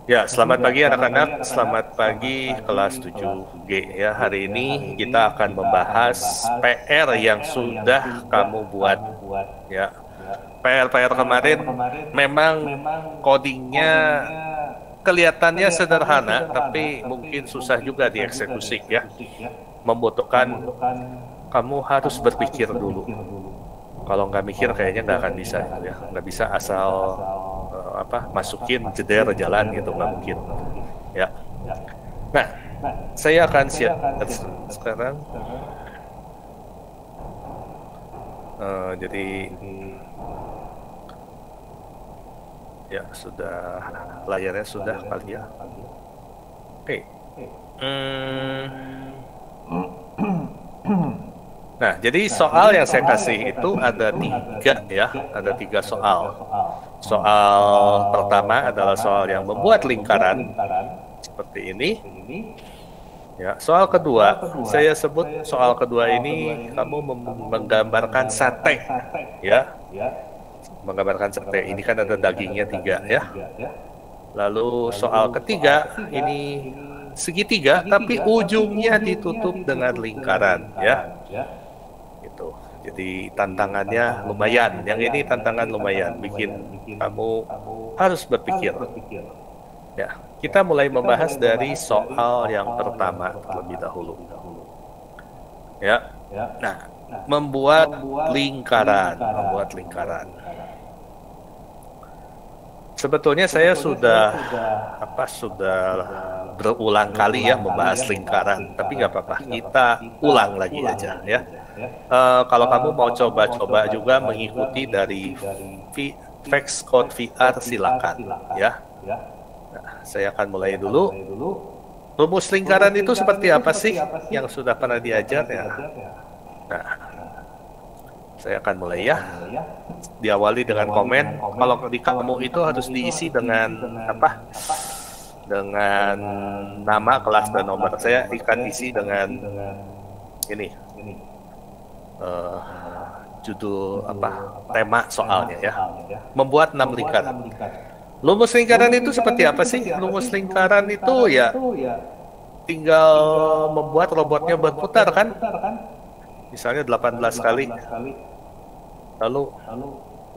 Ya, selamat pagi anak-anak, selamat pagi kelas 7G ya. Hari ini kita akan membahas PR yang sudah kamu buat ya. PR-PR kemarin memang codingnya kelihatannya sederhana, tapi mungkin susah juga dieksekusi ya. Membutuhkan kamu harus berpikir dulu. Kalau nggak mikir kayaknya nggak akan bisa itu ya. Nggak bisa asal masukin jeder jalan gitu, nggak mungkin ya. Nah, saya akan share sekarang. Jadi ya sudah, layarnya sudah kali ya. Oke. Nah, jadi soal yang saya kasih itu ada tiga ya, ada tiga soal. Soal pertama adalah soal yang membuat lingkaran seperti ini. Ya, soal kedua, saya sebut soal kedua ini kamu menggambarkan sate, ya, menggambarkan sate. Ini kan ada dagingnya tiga, ya. Lalu soal ketiga ini segitiga, tapi ujungnya ditutup dengan lingkaran, ya. Gitu. Jadi tantangannya lumayan. Yang ini tantangan lumayan, bikin kamu harus berpikir. Ya, kita mulai membahas dari soal yang pertama terlebih dahulu. Ya. Nah, membuat lingkaran. Sebetulnya saya sudah berulang kali ya membahas lingkaran, tapi nggak apa-apa, kita ulang lagi aja ya. Kalau kamu mau coba-coba juga mengikuti dari Vex Code VR, silakan ya. Nah, saya akan mulai dulu. Rumus lingkaran itu seperti apa sih yang sudah pernah diajar ya? Nah, saya akan mulai ya. Diawali dengan komen. Kalau di kamu itu harus diisi dengan apa? Dengan nama, kelas, dan nomor. Saya akan isi dengan ini. Judul tema soalnya ya. Membuat 6 lingkaran. Rumus lingkaran itu seperti apa sih? Rumus lingkaran itu ya tinggal membuat robotnya berputar kan? Misalnya 18 kali. Lalu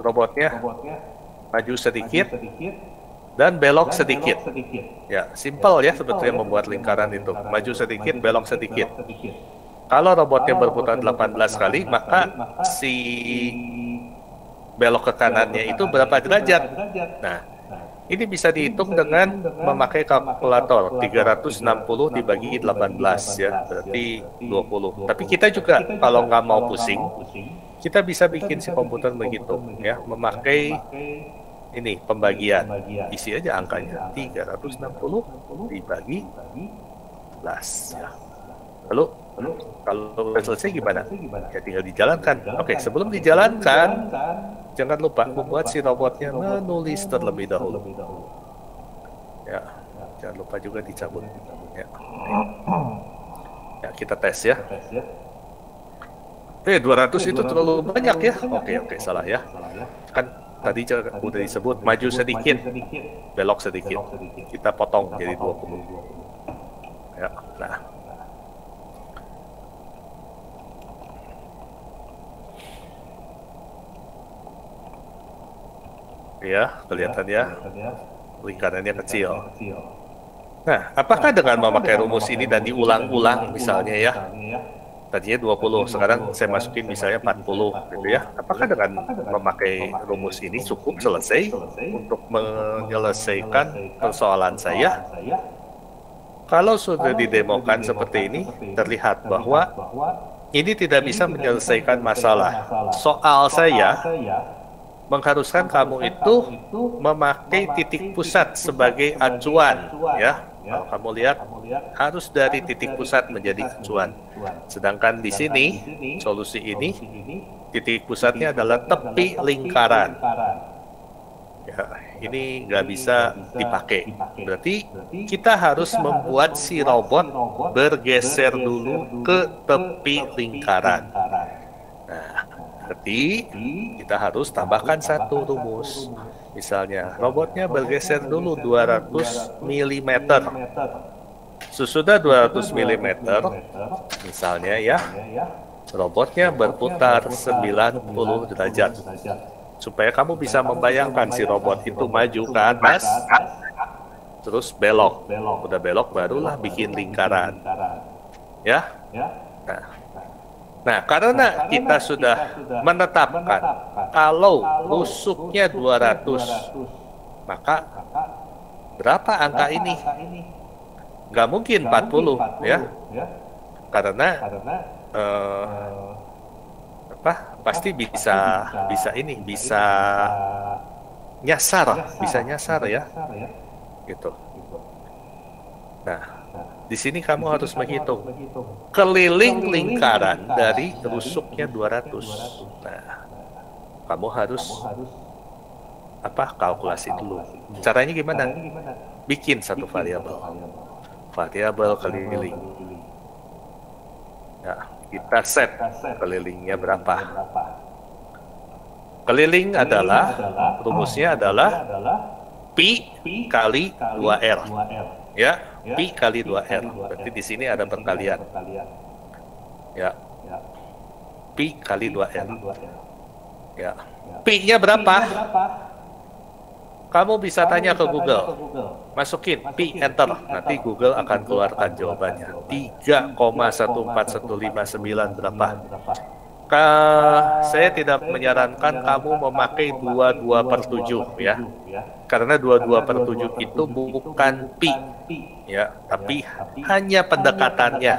robotnya maju sedikit dan belok sedikit. Ya, simpel ya sebetulnya membuat lingkaran itu. Maju sedikit, belok sedikit. Kalau robotnya berputar 18 kali, maka si belok ke kanannya itu berapa derajat? Nah, ini bisa dihitung dengan memakai kalkulator. 360 dibagi 18 ya, berarti 20. Tapi kita juga kalau nggak mau pusing, kita bisa bikin si komputer begitu ya, memakai ini pembagian. Isi aja angkanya. 360 dibagi 11 ya. Lalu kalau udah selesai gimana? Ya tinggal dijalankan. Oke, sebelum dijalankan, jangan lupa membuat si robotnya menulis terlebih dahulu. Ya, jangan lupa juga dicabut. Ya, ya kita tes ya. 200 itu terlalu banyak ya. Oke, salah ya. Kan tadi udah disebut maju sedikit, belok sedikit. Kita potong jadi 20. Ya, nah. Ya, kelihatan ya, lingkarannya kecil. Nah, apakah dengan memakai rumus ini dan diulang-ulang misalnya ya, tadinya 20, sekarang saya masukin misalnya 40 gitu ya, apakah dengan memakai rumus ini cukup selesai untuk menyelesaikan persoalan saya? Kalau sudah didemokan seperti ini, terlihat bahwa ini tidak bisa menyelesaikan masalah. Soal saya mengharuskan kamu itu memakai titik pusat sebagai acuan ya. Kalau kamu lihat harus dari titik pusat menjadi acuan. Sedangkan di sini solusi ini titik pusatnya adalah tepi lingkaran. Ya, ini nggak bisa dipakai. Berarti kita harus membuat si robot bergeser dulu ke tepi lingkaran. Nah, berarti kita harus tambahkan satu rumus. Misalnya, robotnya bergeser dulu 200 mm. Sesudah 200 mm, misalnya ya, robotnya berputar 90 derajat. Supaya kamu bisa membayangkan si robot itu maju ke atas, terus belok. Udah belok, barulah bikin lingkaran. Ya. Nah, karena kita sudah menetapkan kalau rusuknya 200, maka berapa angka ini? Nggak mungkin 40, ya. Karena pasti bisa nyasar ya. Gitu. Nah, di sini kamu harus menghitung keliling lingkaran dari rusuknya 200. Nah, kamu harus kalkulasi dulu. Caranya gimana? Bikin satu variabel keliling. Nah, kita set kelilingnya berapa. Keliling adalah, rumusnya adalah pi kali 2R. Ya, pi kali 2R. Berarti di sini ada perkalian. Ya. Pi kali 2R. Ya. Pi-nya berapa? Kamu bisa tanya ke Google. Masukin pi, enter. Nanti Google akan keluarkan jawabannya. 3,14159 berapa? Saya tidak menyarankan kamu memakai 22/7 ya. Karena 22/7 itu bukan pi, ya, tapi hanya pendekatannya.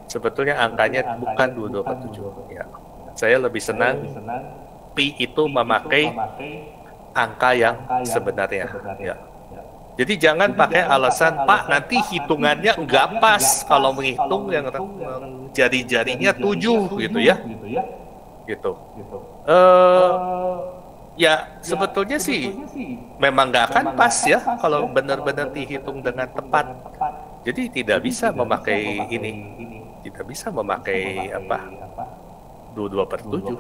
Sebetulnya angkanya bukan 22/7. Ya. Saya lebih senang pi itu memakai angka yang sebenarnya. Ya. Jadi jangan pakai alasan, Pak, nanti hitungannya nggak pas kalau menghitung yang jari-jarinya 7 gitu ya. Gitu. Ya, sebetulnya sih memang nggak akan pas ya kalau benar-benar dihitung dengan tepat. Jadi tidak bisa memakai ini. Tidak bisa memakai 22/7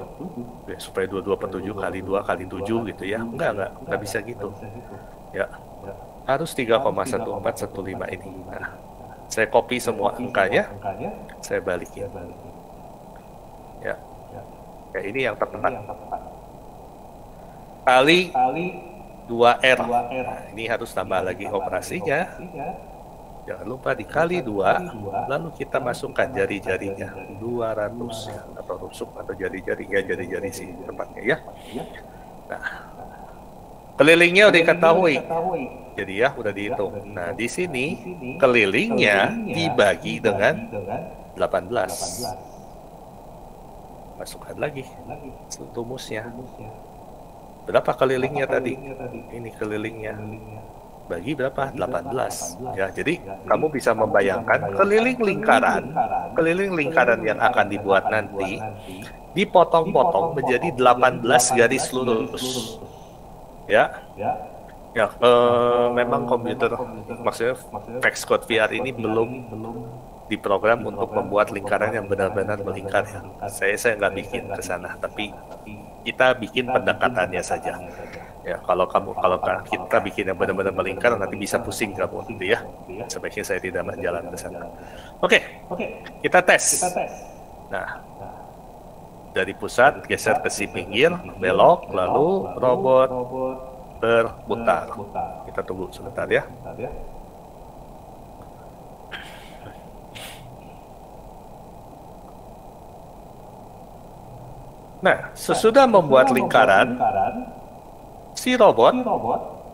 ya, supaya 22/7 kali 2 kali 7 gitu ya. Nggak bisa gitu. Ya. Harus 3,14159 ini. Nah, saya copy semua angkanya, saya balikin. Ya. Ya, ini yang tepat. Kali 2R. Nah, ini harus tambah lagi operasinya. Jangan lupa dikali 2, lalu kita masukkan jari-jarinya 200 ya, atau rusuk atau jari-jari sih tepatnya ya. Nah, kelilingnya udah diketahui. Jadi ya udah dihitung. Nah, di sini kelilingnya dibagi dengan 18. Masukkan lagi rumusnya. Berapa kelilingnya tadi? Ini kelilingnya. Bagi berapa? 18. Ya, jadi kamu bisa membayangkan keliling lingkaran yang akan dibuat nanti dipotong-potong menjadi 18 garis lurus. Ya. Ya, memang komputer, maksudnya Vex Code VR ini belum diprogram untuk membuat lingkaran yang benar-benar melingkar ya. Saya nggak bikin ke sana, tapi kita bikin pendekatannya saja. Ya, kalau kita bikin yang benar-benar melingkar, nanti bisa pusing kamu, gitu ya. Sebaiknya saya tidak berjalan ke sana. Oke, kita tes. Nah, dari pusat geser ke si pinggir, belok, lalu robot berputar. Kita tunggu sebentar ya. Nah, sesudah membuat lingkaran, si robot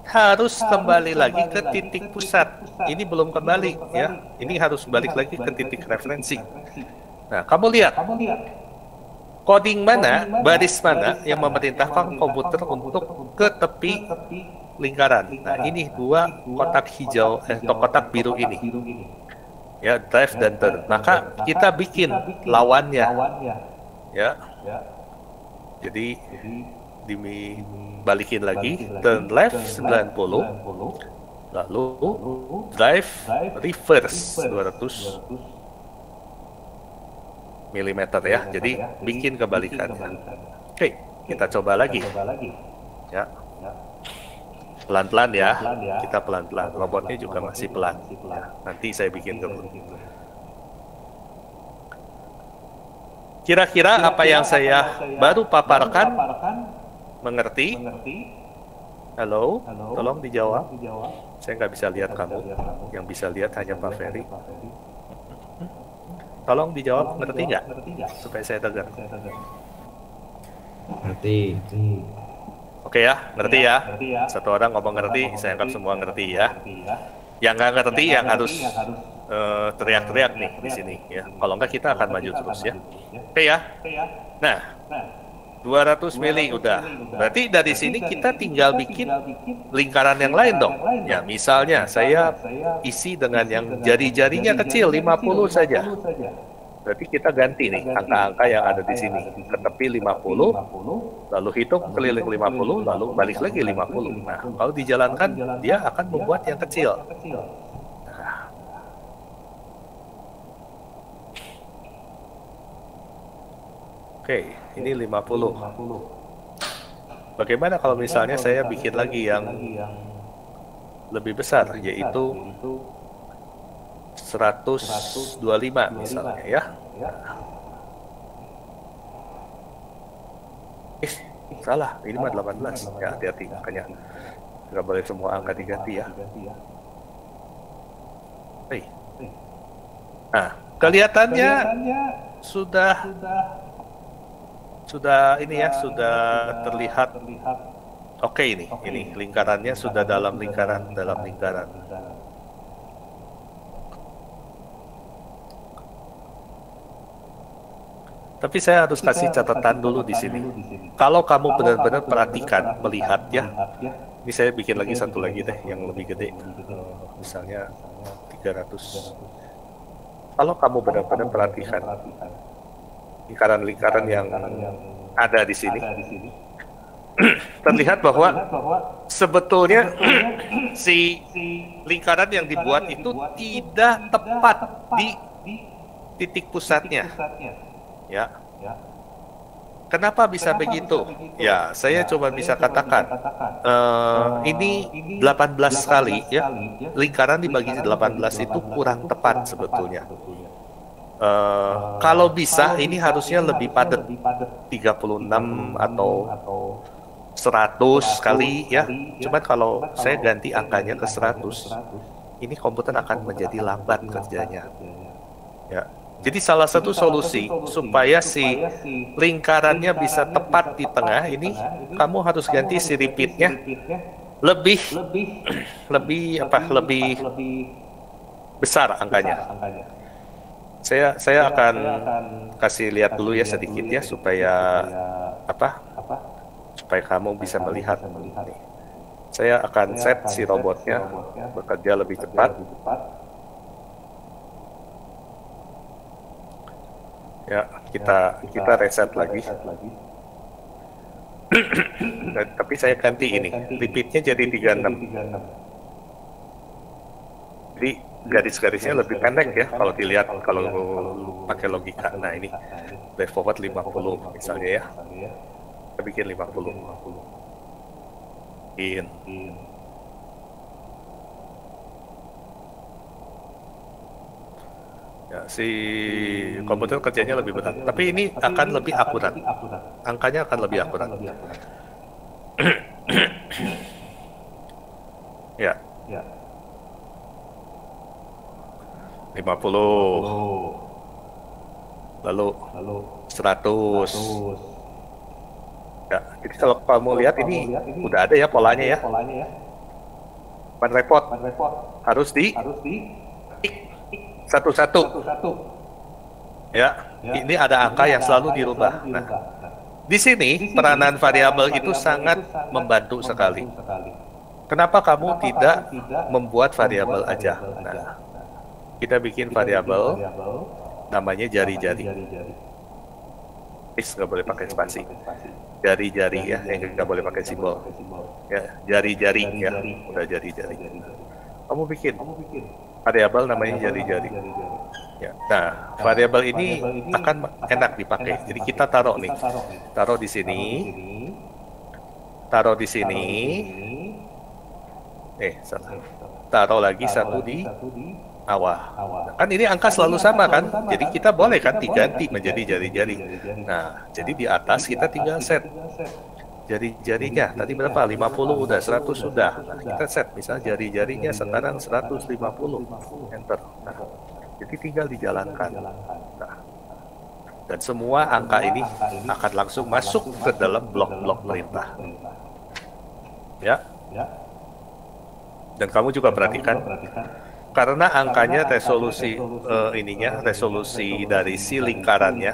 harus kembali lagi ke titik pusat. Ini belum kembali ya. Ini harus balik lagi ke titik referensi. Nah, kamu lihat coding mana, baris mana yang memerintahkan komputer untuk ke tepi lingkaran. Nah, ini dua kotak hijau atau kotak biru ini. Ya, drive dan turn. Maka kita bikin lawannya. Ya. Jadi dibalikin lagi, turn left 90, lalu drive reverse 200 mm ya. Jadi bikin kebalikannya. Oke, kita coba lagi. Ya. pelan-pelan ya. Kita pelan-pelan. Robotnya juga masih pelan. Ya, nanti saya bikin dulu. Kira-kira apa yang saya baru paparkan mengerti? Halo, tolong dijawab. Saya nggak bisa lihat kamu. Yang bisa lihat hanya Pak Ferry. Tolong dijawab, ngerti nggak? Supaya saya dengar. Ngerti. Oke ya, ngerti ya. Satu orang ngomong ngerti, saya anggap semua ngerti ya. Yang nggak ngerti yang harus teriak-teriak nih di sini ya. Kalau nggak kita akan maju terus ya. Oke ya. Nah, 200 mili udah. Berarti dari sini kita tinggal bikin lingkaran yang lain dong. Ya, misalnya saya isi dengan yang jari-jarinya kecil 50 saja. Berarti kita ganti nih angka-angka yang ada di sini. Ke tepi 50, lalu hitung keliling 50, lalu balik lagi 50. Nah, kalau dijalankan dia akan membuat yang kecil. Nah. Oke, ini 50. Bagaimana kalau misalnya saya bikin lagi yang lebih besar, yaitu 125 misalnya ya. Salah, ini mah 18. Ya, hati-hati makanya. Nggak boleh semua angka diganti ya. Nah, kelihatannya sudah ini ya, sudah terlihat oke ini lingkarannya sudah dalam lingkaran. Tapi saya harus kasih catatan dulu di sini. Kalau kamu benar-benar perhatikan, melihat ya. Ini saya bikin lagi satu lagi deh, yang lebih gede. Misalnya 300. Kalau kamu benar-benar perhatikan lingkaran-lingkaran yang ada di sini, terlihat bahwa sebetulnya si lingkaran yang dibuat itu tidak tepat di titik pusatnya. Ya. Kenapa bisa begitu? Ya, saya coba bisa katakan ini 18 kali ya. Lingkaran dibagi 18 itu kurang tepat sebetulnya. Kalau bisa ini harusnya lebih padat, 36 atau 100 kali ya. Cuman kalau saya ganti angkanya ke 100, ini komputer akan menjadi lambat kerjanya. Ya. Jadi salah satu solusi supaya si lingkarannya bisa tepat di tengah ini, kamu harus ganti si repeatnya lebih besar angkanya. Saya akan kasih lihat dulu ya sedikit ya supaya supaya kamu bisa melihat. Saya akan set si robotnya bekerja lebih cepat. Ya, kita reset lagi. Tapi saya ganti ini, repeatnya jadi 36. Jadi garis-garisnya lebih pendek ya kalau dilihat kalau pakai logika. Nah ini flash forward 50 misalnya ya. Kita bikin 50. Ya, si komputer kerjanya lebih berat, tapi ini akan lebih akurat. Angkanya akan lebih akurat. Ya. 50. Lalu 100. Ya, jadi kalau kamu lihat ini udah ada ya polanya ya. Ban repot harus di satu-satu. Ya, ini ada angka yang selalu dirubah. Nah, di sini peranan variabel itu sangat membantu sekali. Kenapa kamu tidak membuat variabel aja? Nah, kita bikin variabel namanya jari-jari. Nggak boleh pakai spasi. Jari-jari ya, yang nggak boleh pakai simbol. Ya, jari-jari ya, udah jari-jari. Kamu bikin variabel namanya jari-jari. Ya. Nah, variabel ini akan enak dipakai. Jadi kita taruh nih, taruh di sini, Salah. Taruh lagi satu di awal. Kan ini angka selalu sama kan? Jadi kita boleh kan diganti menjadi jari-jari. Nah, jadi di atas kita tinggal set jari-jarinya. Tadi berapa? 50 udah, 100 sudah. Nah, kita set misalnya jari-jarinya sekarang 150. Enter. Nah, jadi tinggal dijalankan. Nah, dan semua angka ini akan langsung masuk ke dalam blok-blok perintah. Ya. Dan kamu juga perhatikan, karena angkanya resolusi resolusi dari si lingkarannya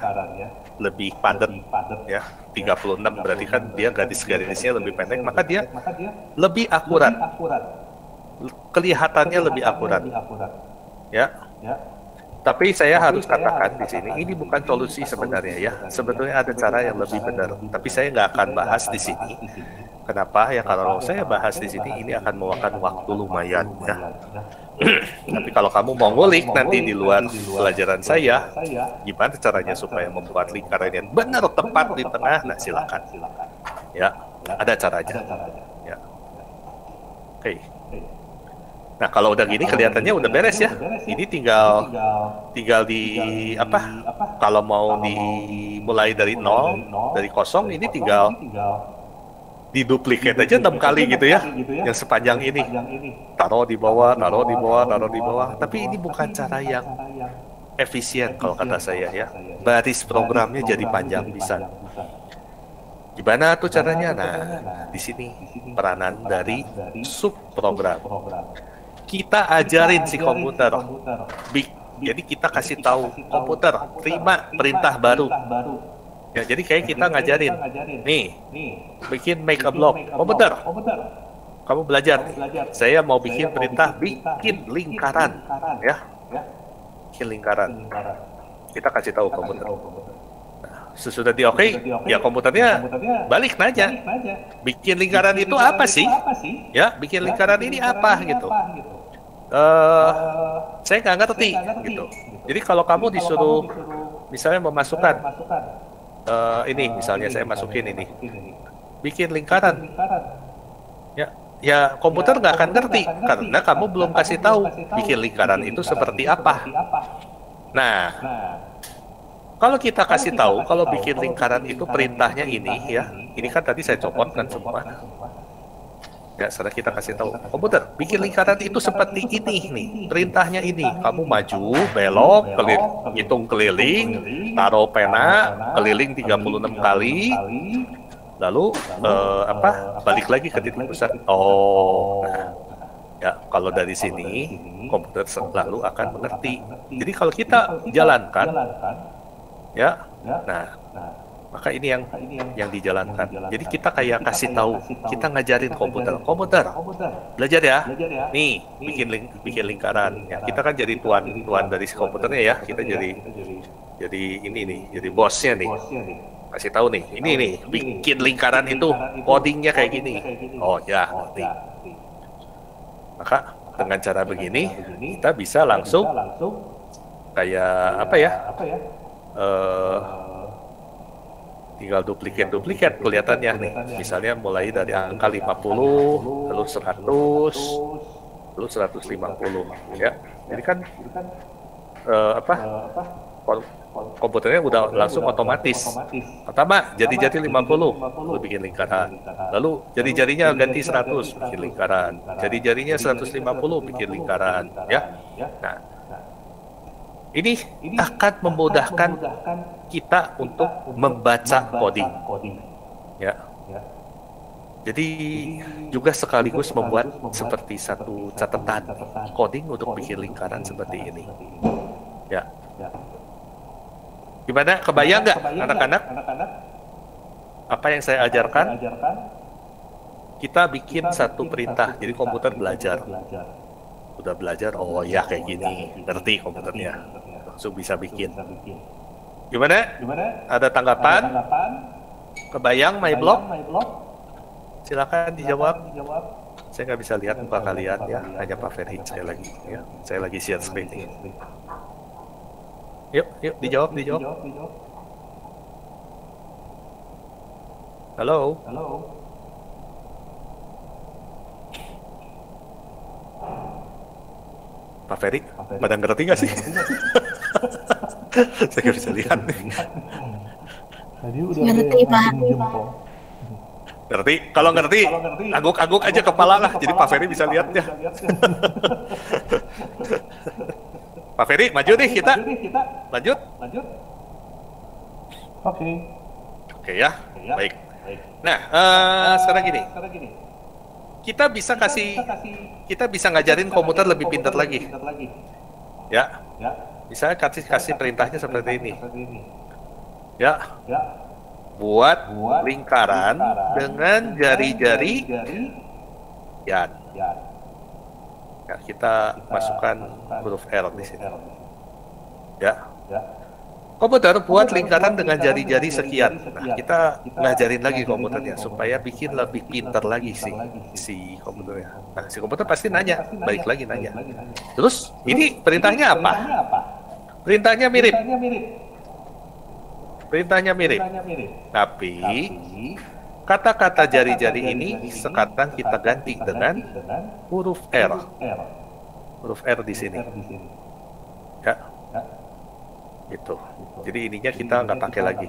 lebih padat, ya, 36, berarti kan dia garis-garisnya lebih pendek, maka dia lebih akurat, kelihatannya lebih akurat, ya. Tapi saya harus katakan di sini, ini bukan solusi sebenarnya, ya. Sebetulnya ada cara yang lebih benar, tapi saya nggak akan bahas di sini. Kenapa? Ya kalau saya bahas di sini, ini akan memakan waktu lumayan, ya. Tapi kalau kamu mau ngulik nanti di luar pelajaran saya, gimana caranya supaya membuat lingkaran yang benar tepat di tengah, nah silakan. Ya, ada caranya. Ya. Oke. Nah, kalau udah gini kelihatannya udah beres ya. Ini tinggal di apa? Kalau mau dimulai dari nol, dari kosong, ini tinggal diduplikat aja 6 kali gitu ya, yang sepanjang ini. Taruh di bawah, taruh di bawah, taruh di bawah. Tapi ini bukan cara yang efisien kalau kata saya ya. Baris programnya jadi panjang bisa. Gimana tuh caranya? Nah, di sini peranan dari subprogram. Kita ajarin si komputer. Jadi kita kasih tahu komputer, terima perintah baru. Ya, jadi kayak kita ngajarin. Nih, bikin make a block. Komputer, kamu belajar. Saya mau bikin perintah bikin lingkaran, ya. Bikin lingkaran. Kita kasih tahu komputer. Sesudah di oke, ya komputernya balik nanya, bikin lingkaran itu apa sih? Ya, bikin lingkaran ini apa gitu? Saya nggak ngerti gitu. Jadi kalau kamu disuruh misalnya memasukkan ini, misalnya saya masukin ini, bikin lingkaran, ya komputer nggak akan ngerti karena kamu belum kasih tahu bikin lingkaran itu seperti apa. Nah, kalau kita kasih tahu, kalau bikin lingkaran itu perintahnya ini, ya, ini kan tadi saya copot kan semua. Ya, setelah kita kasih tahu, komputer, bikin lingkaran itu seperti ini nih, perintahnya ini. Kamu maju, belok, hitung keliling, taruh pena, keliling 36 kali, lalu balik lagi ke titik pusat. Oh, nah, ya, kalau dari sini komputer selalu akan mengerti. Jadi kalau kita jalankan, ya, nah, maka ini yang dijalankan. Jadi kita kayak kasih tahu, kita ngajarin komputer, belajar ya. Nih, bikin lingkaran. Ya, kita kan jadi tuan dari si komputernya ya. Kita jadi ini nih, jadi bosnya nih. Kasih tahu nih, ini nih, bikin lingkaran itu codingnya kayak gini. Oh ya, ngerti. Maka dengan cara begini kita bisa langsung kayak apa ya? Tinggal duplikat kelihatannya nih. Misalnya mulai dari angka 50, lalu 100, lalu 150 ya. Jadi kan komputernya udah langsung otomatis. Pertama jadi 50, lalu bikin lingkaran. Lalu jari-jarinya ganti 100, bikin lingkaran. Jari-jarinya 150, bikin lingkaran ya. Nah, ini akan memudahkan kita untuk membaca coding, ya. Jadi juga sekaligus membuat seperti satu catatan coding untuk bikin lingkaran seperti ini, ya. Gimana? Kebayang nggak, anak-anak? Apa yang saya ajarkan? Kita bikin satu perintah, jadi komputer belajar. Udah belajar, oh ya kayak gini, ngerti komputernya, langsung bisa bikin. Gimana? Ada tanggapan? Kebayang my blog? Silakan dijawab. Saya nggak bisa lihat muka kalian ya, hanya Pak Ferhi saya lagi. Ya, saya lagi share screen. Yuk, dijawab. Halo. Pak Ferry, pada ngerti nggak sih? Saya nggak bisa lihat nih. Tadi udah Ngerti, Pak. jempol. Ngerti? Kalau ngerti, angguk-angguk aja kepala lah, jadi Pak Ferry bisa lihatnya. Pak Ferry, maju nih kita. Lanjut. Oke. Oke ya, baik. Nah, sekarang gini. Kita bisa ngajarin komputer lebih pintar lagi. Ya. Misalnya kasih perintahnya seperti ini. Ya. Buat lingkaran dengan jari-jari yan. Ya, kita masukkan huruf R di sini. Ya. Komputer buat lingkaran dengan jari-jari sekian. Nah, kita ngajarin lagi komputernya supaya bikin lebih pintar lagi si komputernya. Nah, si komputer pasti nanya, balik lagi nanya. Terus, ini perintahnya apa? Perintahnya mirip. Tapi, kata-kata jari-jari ini sekarang kita ganti dengan huruf R. Huruf R di sini. Ya. Gitu. Jadi ininya kita nggak pakai lagi.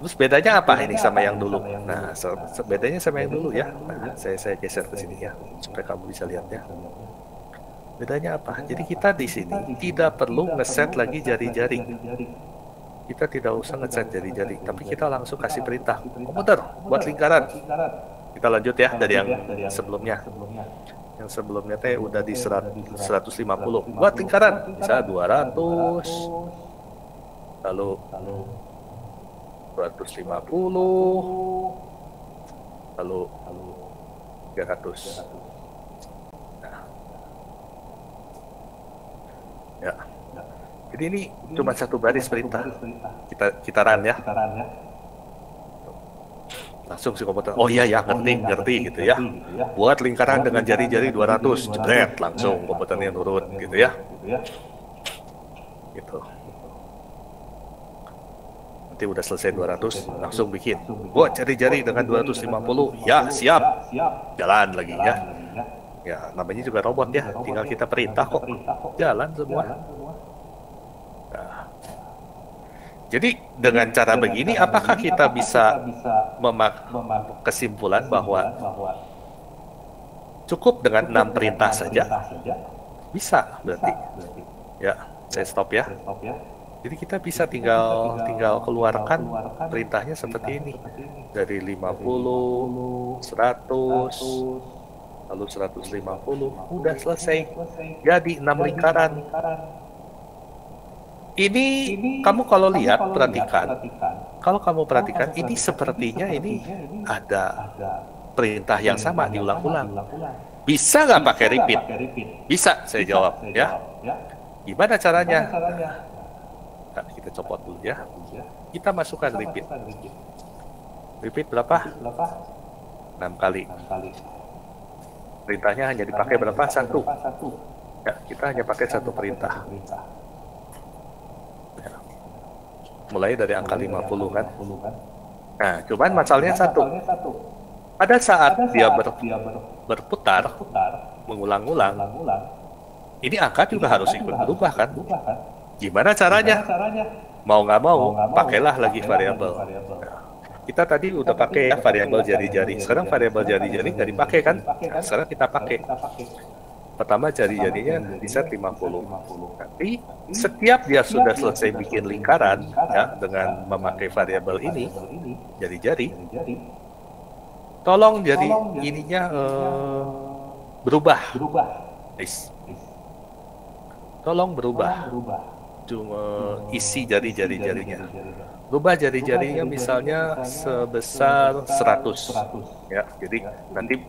Terus bedanya apa ini sama yang dulu? Nah, bedanya sama yang dulu ya. Nah, saya geser ke sini ya, supaya kamu bisa lihat ya. Bedanya apa? Jadi kita di sini tidak perlu ngeset lagi jari-jari. Kita tidak usah ngeset jari-jari, tapi kita langsung kasih perintah. Komputer, buat lingkaran. Kita lanjut ya dari yang sebelumnya. Yang sebelumnya teh udah di 150. Buat lingkaran bisa 200, lalu 250, lalu 300. Nah. Ya. Jadi ini cuma satu baris perintah. Kita run ya. Langsung si komputer, oh iya ya, ngerti gitu ya. Buat lingkaran dengan jari-jari 200, jebret, langsung komputernya nurut gitu ya. Gitu. Nanti udah selesai 200, langsung bikin. Buat jari-jari dengan 250, ya siap. Jalan lagi ya. Ya, namanya juga robot ya, tinggal kita perintah kok. Jalan semua. Nah. Jadi dengan cara begini, apakah kita bisa kesimpulan bahwa cukup dengan 6 perintah saja? Bisa berarti. Ya, saya stop ya. Jadi kita bisa tinggal keluarkan perintahnya seperti ini. Dari 50, 100, lalu 150, udah selesai. Jadi 6 lingkaran. Ini kamu kalau lihat, perhatikan. Kalau kamu perhatikan, ini sepertinya ini ada perintah yang sama diulang-ulang. Bisa nggak pakai repeat? Bisa, saya jawab ya. Gimana caranya? Nah, kita copot dulu ya. Kita masukkan repeat. Repeat berapa? 6 kali. Perintahnya hanya dipakai berapa? 1. Ya, kita hanya pakai 1 perintah. Mulai dari angka 50 kan. Nah, cuman masalahnya satu. Pada saat dia berputar, mengulang-ulang, ini angka juga harus ikut berubah kan. Gimana caranya? Mau nggak mau, pakailah lagi variabel. Nah, kita tadi udah pakai ya variabel jari-jari. Sekarang variabel jari-jari nggak dipakai kan? Nah, sekarang kita pakai. Pertama jari-jarinya di set 50. Tapi setiap dia sudah selesai bikin lingkaran ya dengan memakai variabel ini jari-jari, tolong jari ininya berubah. Tolong berubah. Cuma isi jari-jarinya. Rubah jari-jarinya misalnya sebesar 100. Ya, jadi nanti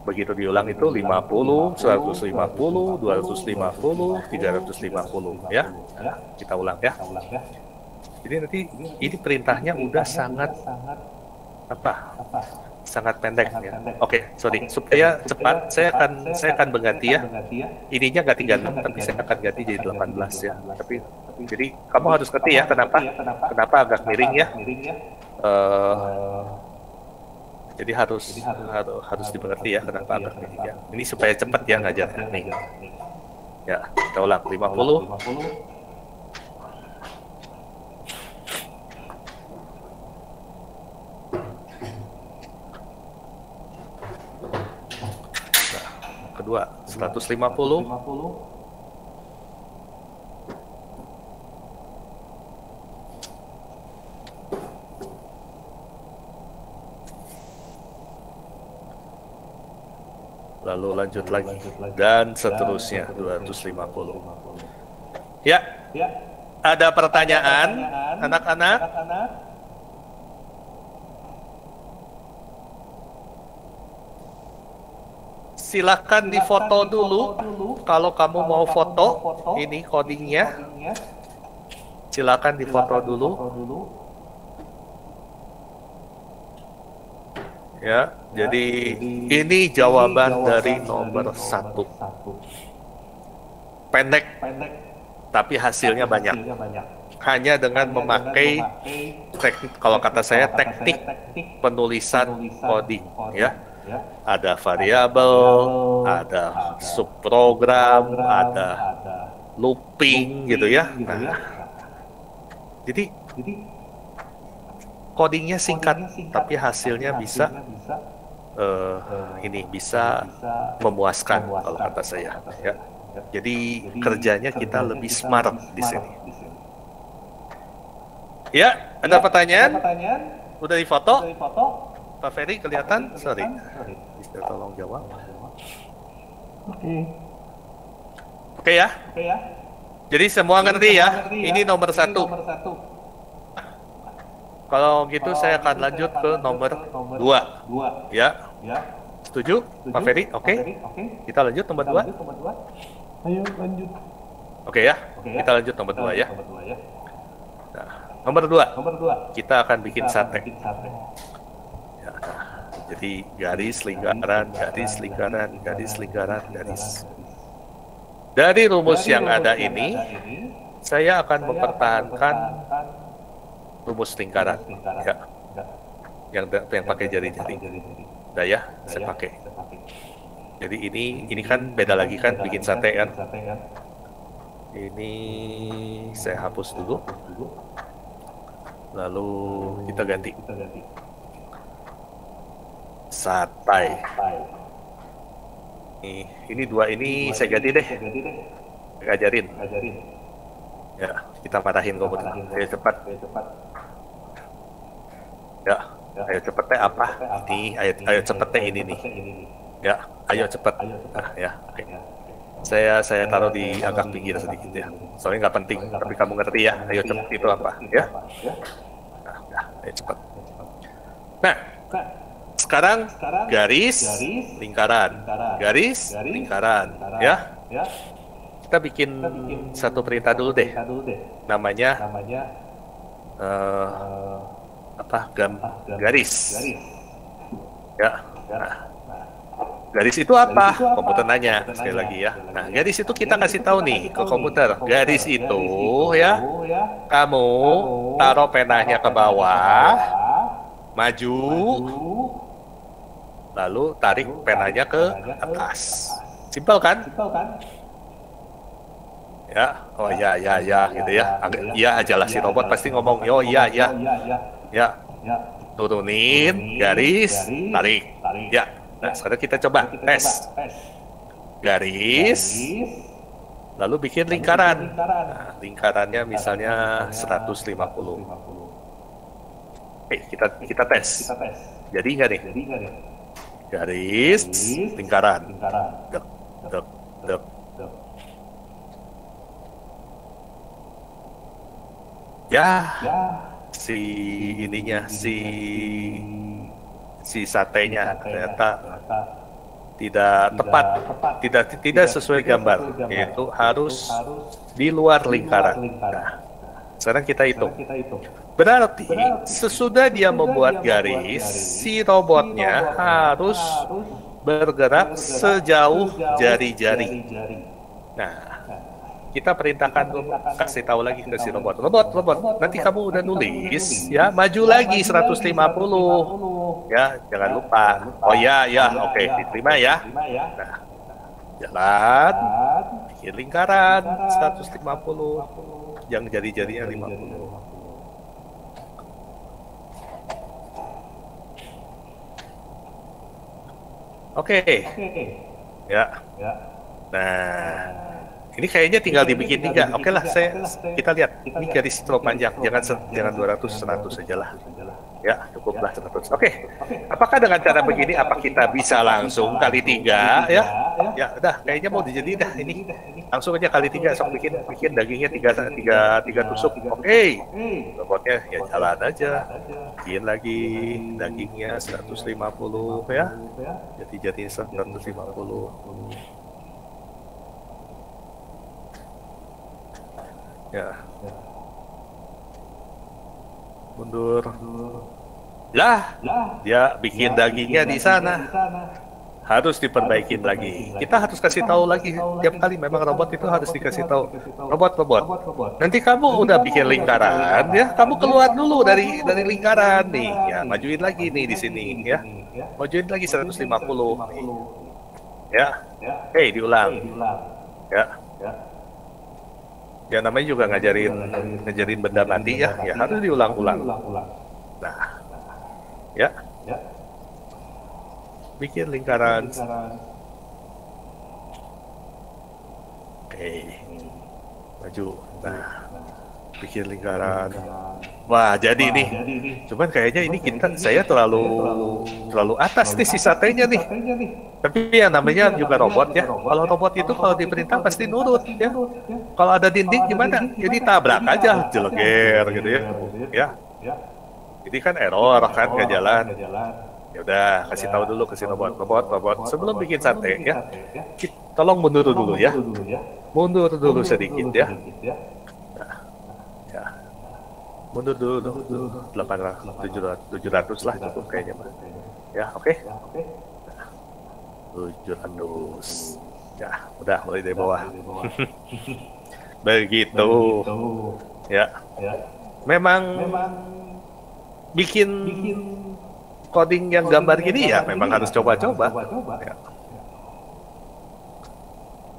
begitu diulang itu 50, 150, 250, 350 ya. Kita ulang ya. Jadi nanti ini perintahnya udah sangat sangat pendek ya. Oke, sorry. Supaya cepat saya akan mengganti ya. Ininya nggak 36 tapi saya akan ganti jadi 18 ya. Tapi jadi kamu harus ngerti ya kenapa agak miring ya. Jadi harus dimengerti ya kenapa agak ini ya. Ini supaya cepat ya ngajarnya. Nih. Ya, kita ulang 50. Nah, kedua 150. Lalu lanjut lagi dan seterusnya 250. Ya, ada pertanyaan anak-anak? Silakan difoto dulu kalau kamu mau foto. Ini codingnya. Silakan difoto dulu. Ya, jadi ini jawaban dari nomor 1. Pendek, tapi hasilnya banyak. Hanya dengan memakai teknik, kalau kata saya teknik penulisan coding, ya. Ada variabel, ada subprogram, ada looping, gitu ya. Nah, jadi codingnya singkat, tapi hasilnya bisa bisa memuaskan kalau kata saya. Ya. Jadi kerjanya kita lebih smart di sini. Ya, ada pertanyaan? Udah difoto? Pak Ferry kelihatan? Sorry. Bisa tolong jawab. Oke ya. Jadi semua ngerti ya. Ini nomor 1. Kalau gitu saya akan lanjut ke nomor 2. Ya. Setuju? Pak Ferry? Oke. Kita lanjut nomor 2. Ayo lanjut. Oke ya. Kita lanjut nomor 2 ya. Nah, nomor 2. Kita akan bikin sate. Ya, nah, jadi garis lingkaran, garis lingkaran, garis lingkaran, garis. Dari rumus yang ada ini, saya akan mempertahankan rumus lingkaran, ya, yang pakai jari-jari. Udah ya, saya pakai. Jadi ini kan beda lagi kan, bikin sate kan. Ini saya hapus dulu. Lalu kita ganti. Satai. Ini 2 ini saya ganti deh. Ngajarin. Ya, kita marahin komputer. Ayo cepat. Ya, ayo cepetnya apa? Ini, ayo cepetnya ini nih. Ya, ayo cepet. Nah, ya, oke. Saya taruh di agak pinggir sedikit ya. Soalnya nggak penting, tapi kamu ngerti ya. Ayo cepet itu apa? Ya. Nah, ayo cepet. Nah, sekarang garis lingkaran, garis lingkaran, ya. Kita bikin satu perintah dulu deh. Namanya garis. Ya. Nah, garis itu apa? Komputer nanya sekali lagi ya. Nah, garis itu kita kasih tahu nih ke komputer. Garis itu ya, kamu taruh penanya ke bawah, maju, lalu tarik penanya ke atas. Simpel kan? Ya, oh ya gitu ya. Iya aja lah si robot pasti ngomong, oh iya. Ya, turunin, garis, tarik. Ya, nah sekarang kita coba tes. Garis, lalu bikin lingkaran. Nah, lingkarannya misalnya 150. Oke, kita tes. Jadi nggak nih? Garis, lingkaran. Dek. Ya, si satenya ternyata tidak tepat, tidak sesuai gambar, yaitu harus di luar lingkaran. Nah, sekarang kita hitung. Berarti sesudah dia membuat garis, si robotnya harus bergerak sejauh jari-jari. Nah, kita perintahkan kasih tahu lagi ke si robot. Robot, nanti kamu udah nulis, ya, maju lagi 150, ya, jangan lupa. Oh ya, oke, diterima ya. Nah, jalan, bikin lingkaran 150, yang jari-jarinya 50. Oke, ya. Nah, ini kayaknya tinggal dibikin 3. Oke lah, kita lihat. Ini garis terlalu panjang, jangan 200, 100 saja lah. Ya, cukuplah 100. Oke. Apakah dengan cara begini, apa kita bisa langsung kali 3, ya? Ya, udah, kayaknya mau dijadiin dah ini. Langsung aja kali 3, sok bikin dagingnya 3 tusuk. Oke. Robotnya ya jalan aja. Bikin lagi dagingnya 150, ya. Jadi 150. Ya. Mundur. Lah, dia bikin dagingnya di sana. Harus diperbaikin lagi. Kita harus kasih tahu lagi tiap kali. Memang robot itu harus dikasih tahu. Robot. Nanti kamu udah bikin lingkaran, ya. Kamu keluar dulu dari lingkaran nih. Ya, majuin lagi nih di sini, ya. Majuin lagi 150. Nih. Ya. Oke, diulang. Ya. Ya, namanya juga ngajarin benda mati, ya. Ya, harus diulang-ulang. Nah. Ya. Bikin lingkaran. Oke. Maju. Nah. Bikin lingkaran. Wah, jadi nih. Cuman kayaknya ini saya terlalu atas nih si satenya nih. Tapi yang namanya juga robot, ya. Kalau robot itu kalau diperintah pasti nurut, ya. Kalau ada dinding gimana? Jadi tabrak aja, jeleger gitu, ya. Ya. Jadi kan error kan, nggak jalan. Ya udah, kasih tahu dulu ke si robot. Sebelum bikin sate, ya. Tolong mundur dulu, ya. Mundur dulu sedikit, ya. Nah, ya. Mundur dulu. 700 lah cukup kayaknya, Mas. Ya, oke. 700. Ya, udah mulai dari bawah. Begitu. Ya. Memang bikin coding yang gambar gini ya memang harus coba-coba. Ya.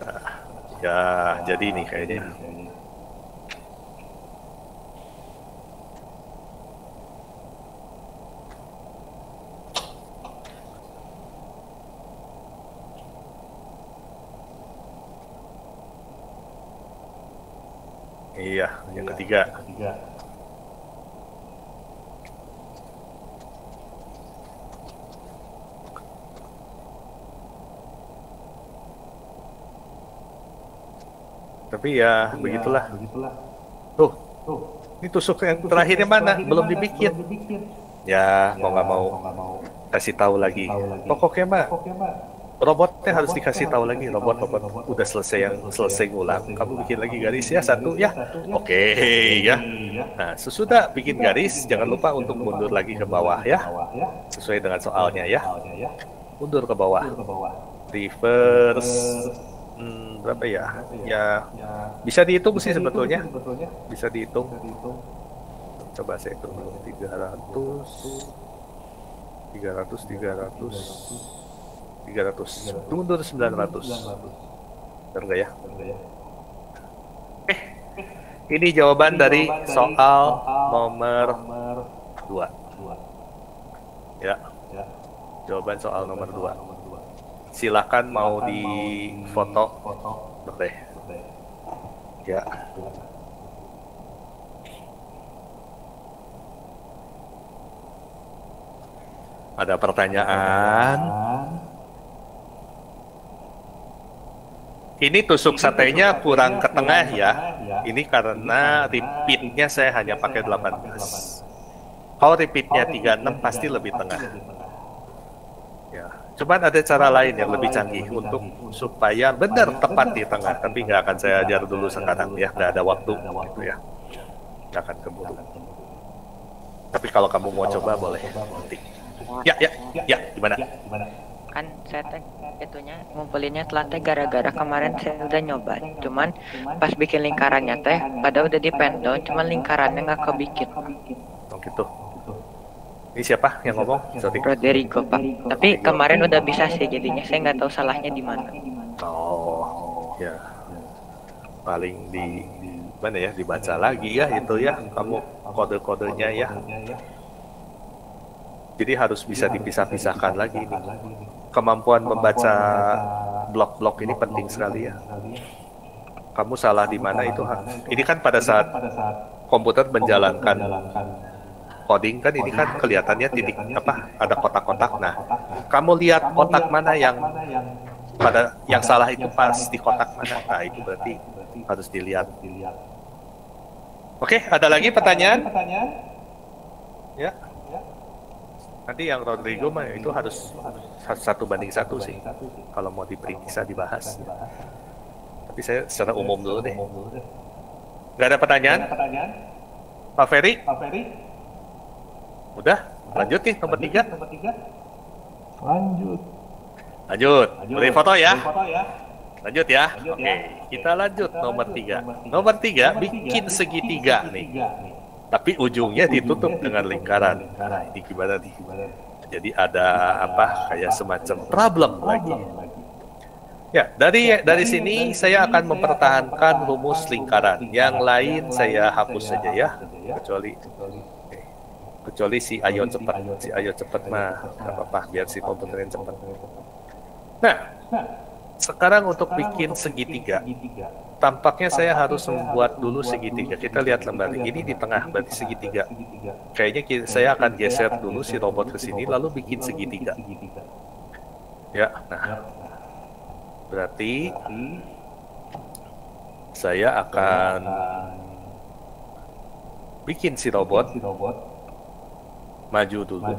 Nah, ya, jadi nih kayaknya. Iya, yang ketiga. Tapi ya begitulah. Tuh, ini tusuk yang terakhirnya mana? Belum dibikin. Ya, mau nggak mau kasih tahu lagi. Pokoknya mah robotnya harus dikasih tahu lagi. Robot udah selesai ngulang. Kamu bikin lagi garis ya 1 ya. Oke, ya. Nah, sesudah bikin garis jangan lupa untuk mundur lagi ke bawah, ya. Sesuai dengan soalnya, ya. Mundur ke bawah. Reverse. Berapa ya? Ya, bisa dihitung sih sebetulnya. Bisa dihitung. Coba saya hitung dulu. 300. Mundur 900. Benar nggak ya? Ini jawaban dari soal nomor 2. Ya. Jawaban soal nomor 2. Silakan mau di foto boleh. Ya. Ada pertanyaan? Ini tusuk satenya kurang ke tengah, ya. Ini karena repeatnya saya hanya pakai 18. Kalau repeatnya 36 pasti lebih tengah. Ya. Cuman ada cara lain yang lebih canggih untuk supaya benar tepat di tengah. Tapi nggak akan saya ajar dulu sekarang, ya. Nggak ada waktu, gitu ya. Nggak akan keburu. Tapi kalau kamu mau coba boleh. Nanti. Ya, gimana? kan saya teh itunya ngumpulinnya telah teh gara-gara kemarin saya udah nyoba, cuman pas bikin lingkarannya teh pada udah di pen down, cuman lingkarannya nggak kebikin. Oh gitu. Ini siapa yang ngomong? Sorry. Rodrigo Pak. Tapi kemarin udah bisa sih jadinya, saya nggak tahu salahnya di mana. Oh, ya. Paling di mana ya, dibaca lagi ya itu ya, kamu kode-kodenya ya. Jadi harus bisa dipisah-pisahkan lagi ini. Kemampuan membaca blok-blok ini penting sekali ya. Kamu salah di mana itu. Ini kan pada saat komputer menjalankan coding kan, ini kan kelihatannya titik apa, ada kotak-kotak. Nah, kamu lihat kotak mana yang salah itu pas di kotak mana. Nah, itu berarti harus dilihat. Oke, ada lagi pertanyaan? Ya. Nanti yang Rodrigo mah itu harus 1:1 sih. Kalau mau diperiksa dibahas. Tapi saya secara umum dulu deh. Nggak ada pertanyaan? Pak Ferry? Udah? Lanjut nih nomor 3. Lanjut. Boleh foto ya? Lanjut ya? Oke, kita lanjut nomor 3. Nomor 3 bikin segitiga nih. Tapi ujungnya ditutup dengan lingkaran. Nah, ini gimana nih? Jadi ada apa? Kayak semacam problem lagi. Ya, dari sini saya akan mempertahankan rumus lingkaran. Yang lain saya hapus saja ya, kecuali si Ayo cepat mah nggak apa-apa, biar si komputernya cepat. Nah, sekarang untuk bikin segitiga, tampaknya saya harus membuat dulu segitiga. Kita lihat lembar ini di tengah, berarti segitiga. Kayaknya saya akan geser dulu si robot ke sini, lalu bikin segitiga. Ya, nah, berarti saya akan bikin si robot maju dulu.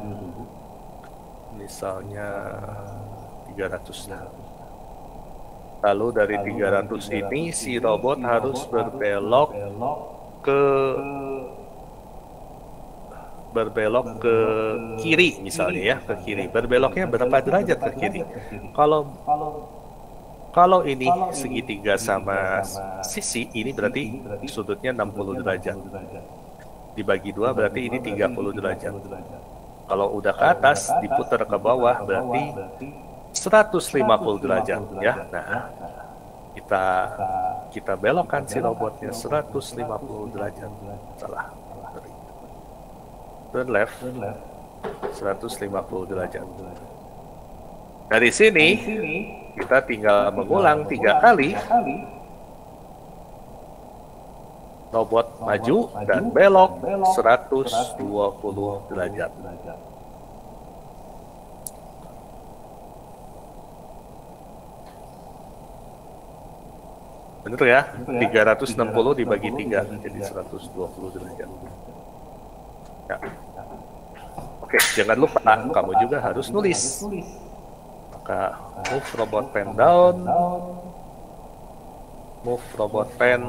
Misalnya 300 lah. Lalu dari 300 ini si robot harus berbelok ke kiri misalnya ya, ke kiri. Berbeloknya berapa derajat ke kiri? Kalau ini segitiga sama sisi, ini berarti sudutnya 60 derajat. Dibagi 2 berarti ini 30 derajat. Kalau udah ke atas, diputar ke bawah berarti 150 derajat ya. Nah, kita belokkan si robotnya 150 derajat. Salah. Turn left 150 derajat. Dari sini kita tinggal mengulang 3 kali. Robot maju dan belok 120 derajat. Benar ya? 360 dibagi 3 jadi 120 derajat. Ya. Oke, jangan lupa kamu juga harus nulis. Maka move robot pen down, move robot pen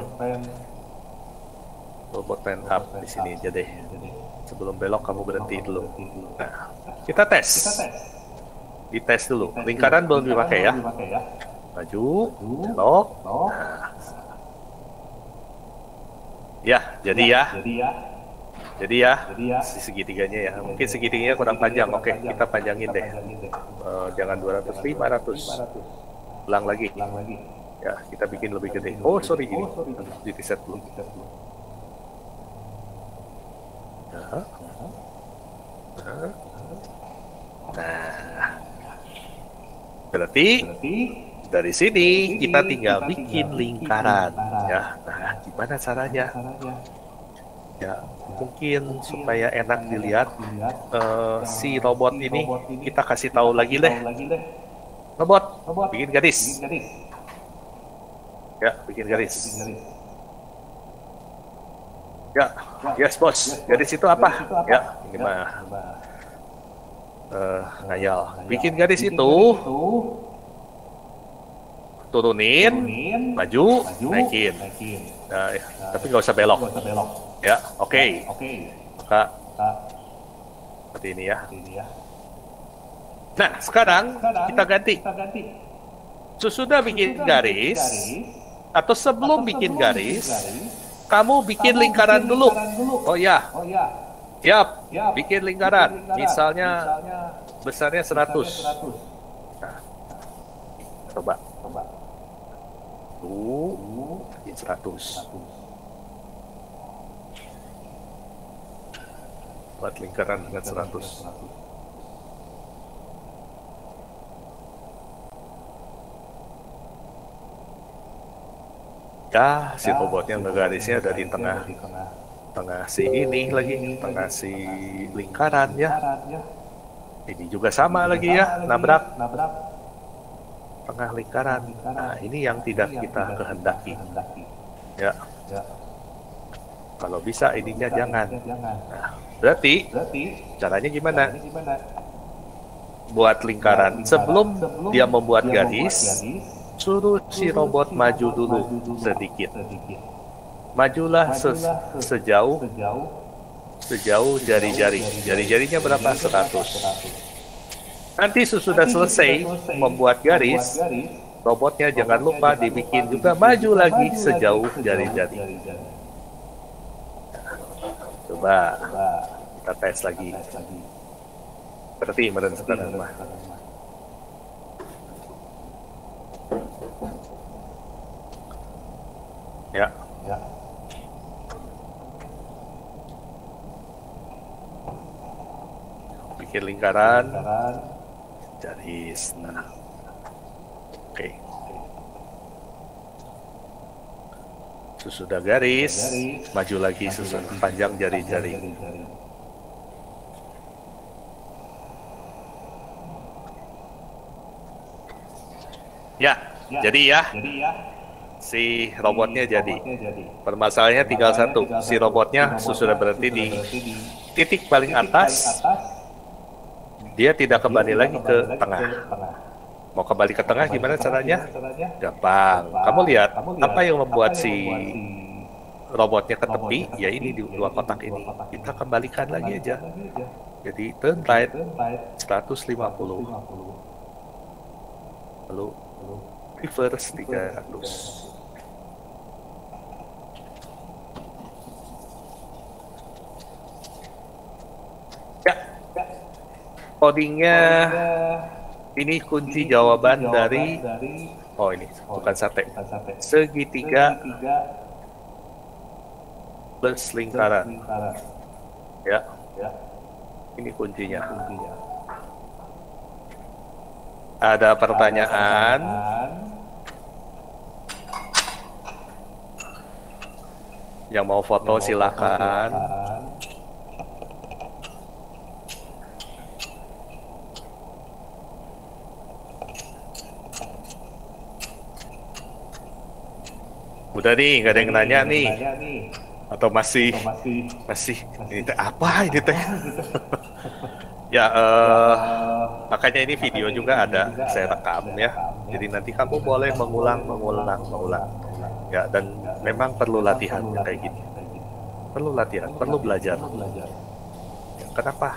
up di sini aja deh. Sebelum belok kamu berhenti dulu. Nah, kita tes. Dites dulu. Lingkaran belum dipakai ya. Maju, belok. Nah. Ya, jadi ya. Si segitiganya ya. Mungkin segitiganya kurang panjang. Oke, kita panjangin deh. Jangan 200, 500. Ulang lagi. Ya, kita bikin lebih gede. Oh, sorry ini. Di reset dulu. Nah, berarti dari sini kita tinggal bikin lingkaran ya. Nah, gimana caranya? Ya, mungkin supaya enak dilihat si robot ini kita kasih tahu lagi deh. Robot, bikin garis. Ya, bikin garis. Ya, yes bos. Garis itu apa? Ya, ini mah ngayal. Bikin garis itu turunin, maju, naikin. Nah, tapi nggak usah belok. Ya, oke. Maka seperti ini ya. Nah, sekarang kita ganti. Sesudah bikin garis, atau sebelum bikin garis, kamu bikin lingkaran dulu. Oh ya, yap, bikin lingkaran. Misalnya besarnya 100. Nah, coba. Bikin 100. Buat lingkaran dengan 100. Ya, si robotnya ngegarisnya dari tengah si ini lagi, tengah si lingkaran ya. Ini juga sama lagi ya, nabrak tengah lingkaran. Nah, ini yang tidak kita kehendaki. Ya. Kalau bisa ininya jangan. Nah, berarti caranya gimana? Buat lingkaran. Sebelum dia membuat garis, suruh si robot maju dulu sedikit. Majulah sejauh jari-jari. Jari-jarinya berapa? 100. Nanti sesudah selesai membuat garis, robotnya jangan lupa dibikin juga maju lagi sejauh jari-jari. Coba kita tes lagi. Berarti meren sekarang mah. Ya. Bikin lingkaran. Garis. Nah. Oke. Sesudah garis, maju lagi sesudah panjang jari-jari. Ya, jadi ya. Si robotnya jadi. Permasalahannya tinggal satu. Si robotnya sudah berhenti di titik paling atas. Dia tidak kembali lagi ke tengah. Mau kembali ke tengah gimana caranya? Gampang. Kamu lihat apa yang membuat si robotnya ke tepi? Ya ini di dua kotak ini. Kita kembalikan lagi aja. Jadi turn right 150. Lalu reverse 300. Ya, codingnya ini kunci jawaban dari ini bukan sate. Segitiga plus lingkaran. Ya, ini kuncinya. Ada pertanyaan? Yang mau foto silakan. Udah nih, nggak ada yang nanya nih. Atau masih? Ini teh apa ini teh? Ya, makanya ini video juga ada, saya rekam ya. Jadi nanti kamu boleh mengulang. Ya, dan memang perlu latihan kayak gini. Perlu latihan, perlu belajar. Ya, kenapa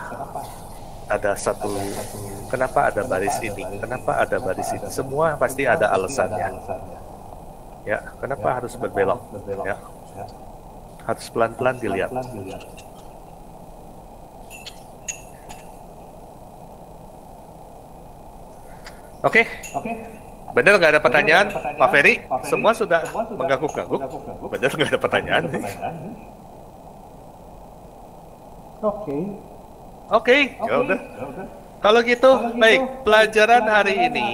ada baris ini? Kenapa ada baris ini? Semua pasti ada alasannya. Ya, kenapa harus berbelok? Ya, harus pelan-pelan dilihat. Oke. Benar nggak ada pertanyaan, Pak Ferry? Semua sudah mengganggu-ganggu. Benar nggak ada pertanyaan? Oke. Ya udah. Kalau gitu, baik. Pelajaran hari ini,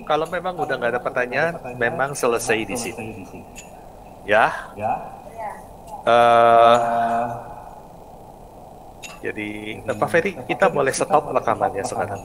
kalau memang udah nggak ada pertanyaan, memang selesai di sini. Ya. Jadi, Pak Ferry, kita boleh stop rekamannya sekarang.